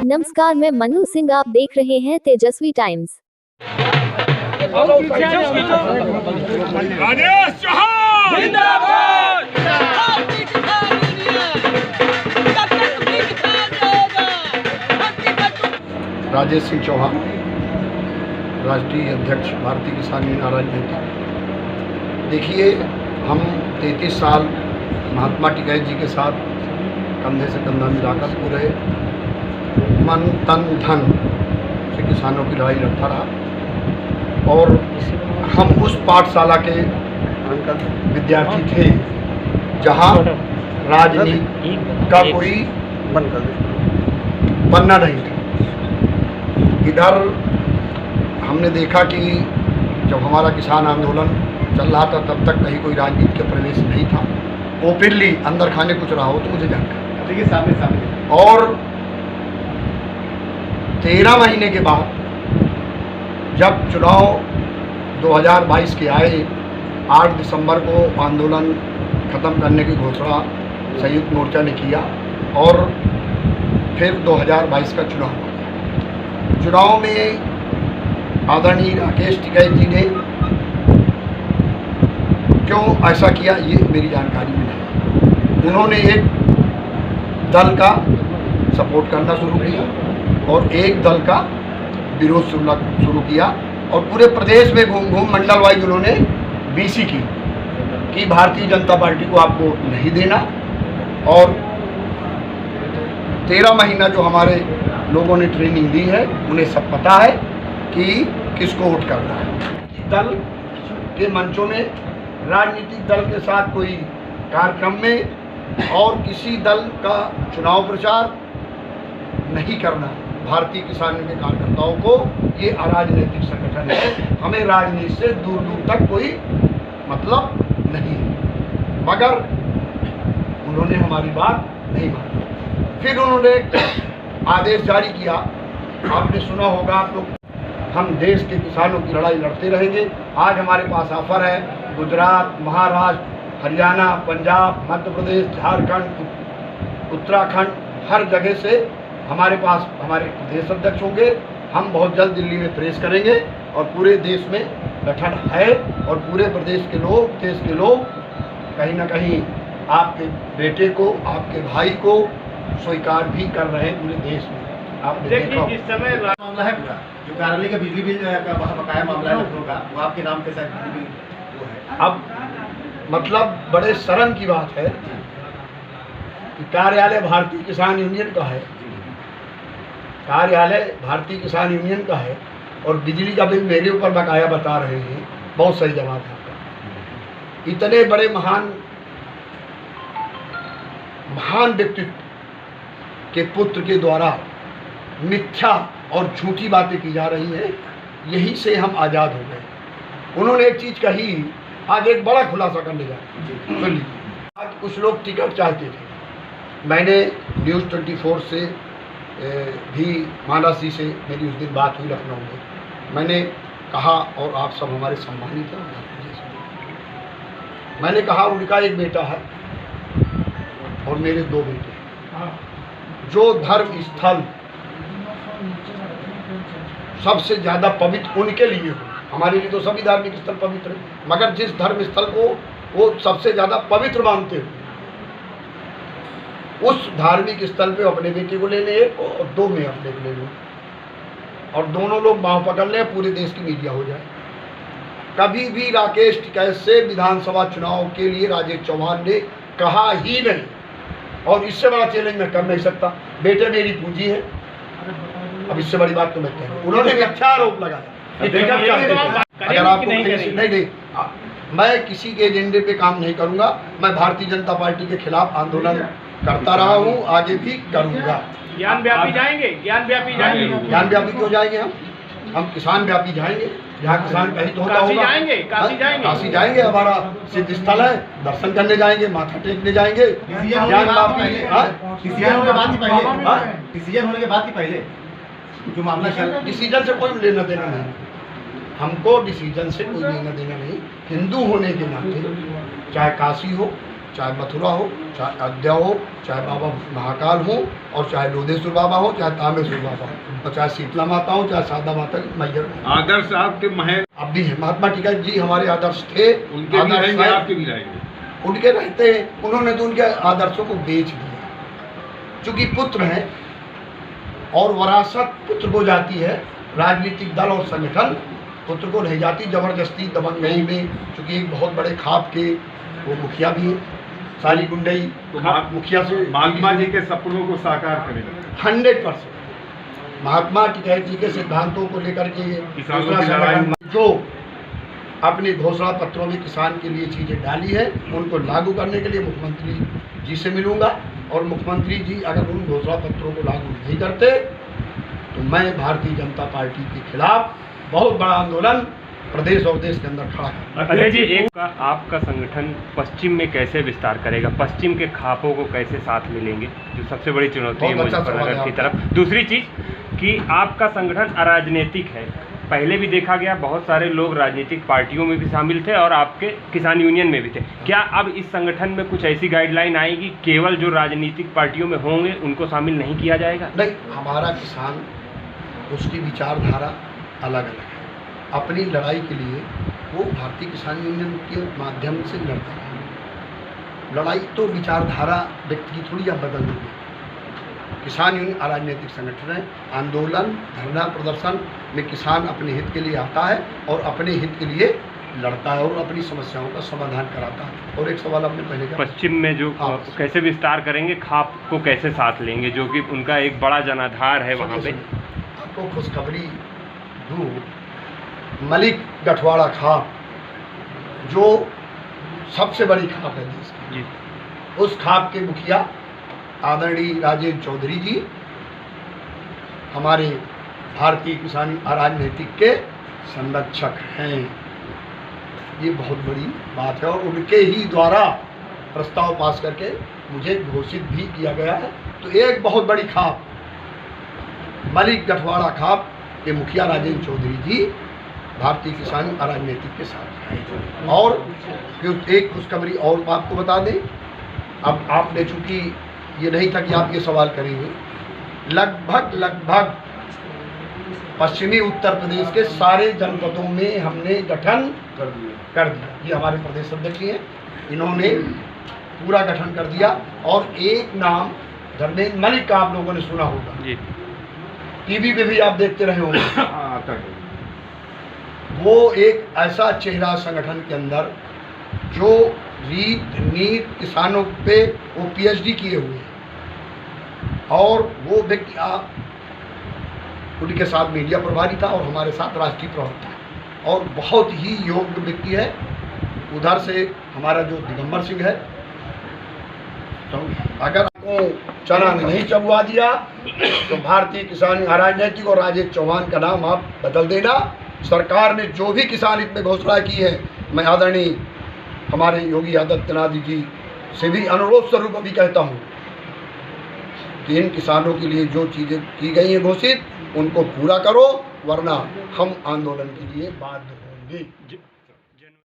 नमस्कार, मैं मनु सिंह। आप देख रहे हैं तेजस्वी टाइम्स। राजेश चौहान जिंदाबाद। राजेश सिंह चौहान, राष्ट्रीय अध्यक्ष भारतीय किसान यूनियन राजनीति। देखिए, हम 33 साल महात्मा टिकैत जी के साथ कंधे से कंधा मिलाकर पूरे मन तन धन से किसानों की लड़ाई लड़ता रहा और हम उस पाठशाला के विद्यार्थी थे जहां राजनीति का कोई बनना नहीं था। इधर हमने देखा कि जब हमारा किसान आंदोलन चल रहा था तब तक कहीं कोई राजनीति का प्रवेश नहीं था। ओपनली अंदर खाने कुछ रहा हो तो मुझे जानकारी। सामने और 13 महीने के बाद जब चुनाव 2022 के आए, 8 दिसंबर को आंदोलन ख़त्म करने की घोषणा संयुक्त मोर्चा ने किया और फिर 2022 का चुनाव हुआ। चुनाव में आदरणीय राकेश टिकैत जी ने क्यों ऐसा किया ये मेरी जानकारी में नहीं। उन्होंने एक दल का सपोर्ट करना शुरू किया और एक दल का विरोध शुरू किया और पूरे प्रदेश में घूम घूम मंडल वाइज उन्होंने बीसी की कि भारतीय जनता पार्टी को आपको नहीं देना। और 13 महीना जो हमारे लोगों ने ट्रेनिंग दी है उन्हें सब पता है कि किसको वोट करना है। दल के मंचों में, राजनीतिक दल के साथ कोई कार्यक्रम में और किसी दल का चुनाव प्रचार नहीं करना। भारतीय किसान के कार्यकर्ताओं को ये अराजनीतिक संगठन है, हमें राजनीति से दूर दूर तक कोई मतलब नहीं है। मगर उन्होंने हमारी बात नहीं मानी। फिर उन्होंने एक आदेश जारी किया, आपने सुना होगा आप लोग, हम देश के किसानों की लड़ाई लड़ते रहेंगे। आज हमारे पास ऑफर है गुजरात, महाराष्ट्र, हरियाणा, पंजाब, मध्य प्रदेश, झारखंड, उत्तराखंड, हर जगह से हमारे पास हमारे प्रदेश अध्यक्ष होंगे। हम बहुत जल्द दिल्ली में प्रेस करेंगे और पूरे देश में गठन है और पूरे प्रदेश के लोग, देश के लोग कहीं ना कहीं आपके बेटे को, आपके भाई को स्वीकार भी कर रहे हैं पूरे देश में। आपने देखा इस समय मामला है पूरा जो कार्यालय का बिजली बिल का बकाया मामला है लखनऊ का, वो आपके नाम के साथ बिजली बिल वो है। अब मतलब बड़े शर्म की बात है कि कार्यालय भारतीय किसान यूनियन का है, कार्यालय भारतीय किसान यूनियन का है और बिजली का बिल मेरे ऊपर बकाया बता रहे हैं। बहुत सही जवाब है आपका। इतने बड़े महान व्यक्तित्व के पुत्र के द्वारा मिथ्या और झूठी बातें की जा रही हैं, यही से हम आज़ाद हो गए। उन्होंने एक चीज़ कही, आज एक बड़ा खुलासा करने जा सुन लीजिए। आज कुछ लोग टिकट चाहते थे। मैंने न्यूज़ 24 से भी माला सी से मेरी उस दिन बात हुई लखनऊ में। मैंने कहा, और आप सब हमारे सम्मानित हैं, मैंने कहा उनका एक बेटा है और मेरे 2 बेटे, जो धर्म स्थल सबसे ज़्यादा पवित्र उनके लिए हो। हमारे लिए तो सभी धार्मिक स्थल पवित्र है, मगर जिस धर्म स्थल को वो सबसे ज़्यादा पवित्र मानते हो, उस धार्मिक स्थल पे अपने बेटे को ले ले और 2 में अपने को ले लो और दोनों लोग बाँह पकड़ लें, पूरे देश की मीडिया हो जाए। कभी भी राकेश टिकैत से विधानसभा चुनाव के लिए राजेश चौहान ने कहा ही नहीं और इससे बड़ा चैलेंज मैं कर नहीं सकता। बेटे मेरी पूंजी है। अब इससे बड़ी बात तो मैं कह रहा हूँ। उन्होंने अच्छा आरोप लगाया। अगर आपको नहीं, मैं किसी के एजेंडे पे काम नहीं करूंगा। मैं भारतीय जनता पार्टी के खिलाफ आंदोलन करता रहा हूँ, आगे भी करूंगा। ज्ञान व्यापी जाएंगे। ज्ञान व्यापी क्यों जाएंगे? हम किसान व्यापी जाएंगे। जहाँ किसान कहीं होता होगा काशी जाएंगे। हमारा सिद्ध स्थल है, दर्शन करने जाएंगे, माथा टेकने जाएंगे। डिसीजन होने के बाद ही पहले जो मामला चल, डिसीजन से कोई लेना देना नहीं। हमको डिसीजन से कोई लेना देना नहीं। हिंदू होने के नाते, चाहे काशी हो, चाहे मथुरा हो, चाहे अयोध्या हो, चाहे बाबा महाकाल हो, और चाहे लोधेश्वर बाबा हो, चाहे तामेश्वर बाबा हो, और चाहे शीतला माता हो, चाहे सादा माता मैयर। आदर्श आपके महल अब भी है, महात्मा टिकैत जी हमारे आदर्श थे, उनके भी रहेंगे, आपके भी रहेंगे। उनके रहते, उन्होंने तो उनके आदर्शों को बेच दिया। चूंकि पुत्र हैं और वरासत पुत्र को जाती है, राजनीतिक दल और संगठन पुत्र को नहीं जाती जबरदस्ती दबंगई में। चूंकि एक बहुत बड़े खाप के वो मुखिया भी है, सारी गुंडई तो मुखिया से महात्मा जी के सपनों को साकार करेंगे 100%। महात्मा टिकैत जी के सिद्धांतों को लेकर के किसानों दूसरा की लड़ाई संगठन जो अपने घोषणा पत्रों में किसान के लिए चीज़ें डाली है, उनको लागू करने के लिए मुख्यमंत्री जी से मिलूंगा। और मुख्यमंत्री जी अगर उन घोषणा पत्रों को लागू नहीं करते तो मैं भारतीय जनता पार्टी के खिलाफ बहुत बड़ा आंदोलन प्रदेश और देश के अंदर खड़ा है। अजय जी, एक आपका संगठन पश्चिम में कैसे विस्तार करेगा, पश्चिम के खापों को कैसे साथ मिलेंगे, जो सबसे बड़ी चुनौती है बहुत अच्छा मुजफ्फरनगर सवाल की है तरफ। दूसरी चीज़ कि आपका संगठन अराजनीतिक है, पहले भी देखा गया बहुत सारे लोग राजनीतिक पार्टियों में भी शामिल थे और आपके किसान यूनियन में भी थे। क्या अब इस संगठन में कुछ ऐसी गाइडलाइन आएगी केवल जो राजनीतिक पार्टियों में होंगे उनको शामिल नहीं किया जाएगा? नहीं, हमारा किसान उसकी विचारधारा अलग अलग है। अपनी लड़ाई के लिए वो भारतीय किसान यूनियन के माध्यम से लड़ता है। लड़ाई तो विचारधारा व्यक्ति की थोड़ी आप बदल देंगे। किसान यूनियन अराजनीतिक संगठन है। आंदोलन धरना प्रदर्शन में किसान अपने हित के लिए आता है और अपने हित के लिए लड़ता है और अपनी समस्याओं का समाधान कराता है। और एक सवाल आपने पहले कहा, पश्चिम में जो कैसे विस्तार करेंगे, खाप को कैसे साथ लेंगे, जो कि उनका एक बड़ा जनाधार है वहाँ पे? आपको खुशखबरी दूँ, मलिक गठवाड़ा खाप जो सबसे बड़ी खाप है देश की, उस खाप के मुखिया आदरणीय राजेंद्र चौधरी जी हमारे भारतीय किसान अराजनीतिक के संरक्षक हैं। ये बहुत बड़ी बात है और उनके ही द्वारा प्रस्ताव पास करके मुझे घोषित भी किया गया है। तो एक बहुत बड़ी खाप मलिक गठवाड़ा खाप के मुखिया राजेंद्र चौधरी जी भारतीय किसान अराजनीतिक के साथ हैं। और एक खुशखबरी और आपको बता दें, अब आपने चूंकि ये नहीं था कि आप ये सवाल करेंगे, लगभग पश्चिमी उत्तर प्रदेश के सारे जनपदों में हमने गठन कर दिया। ये हमारे प्रदेश अध्यक्ष हैं, इन्होंने पूरा गठन कर दिया। और एक नाम धर्मेंद्र मलिक का आप लोगों ने सुना होगा, टीवी पे भी आप देखते रहे होंगे। वो एक ऐसा चेहरा संगठन के अंदर जो रीत नीत किसानों पे वो पीएचडी किए हुए हैं और वो व्यक्ति उनके साथ मीडिया प्रभारी था और हमारे साथ राष्ट्रीय प्रवक्ता है और बहुत ही योग्य व्यक्ति है। उधर से हमारा जो दिगंबर सिंह है, तो अगर आपको चना नहीं चबुआ दिया तो भारतीय किसान अराजनीतिक और राजेश चौहान का नाम आप बदल देना। सरकार ने जो भी किसान हित में घोषणा की है, मैं आदरणीय हमारे योगी आदित्यनाथ जी से भी अनुरोध स्वरूप अभी कहता हूँ कि इन किसानों के लिए जो चीज़ें की गई हैं घोषित, उनको पूरा करो, वरना हम आंदोलन के लिए बाध्य होंगे।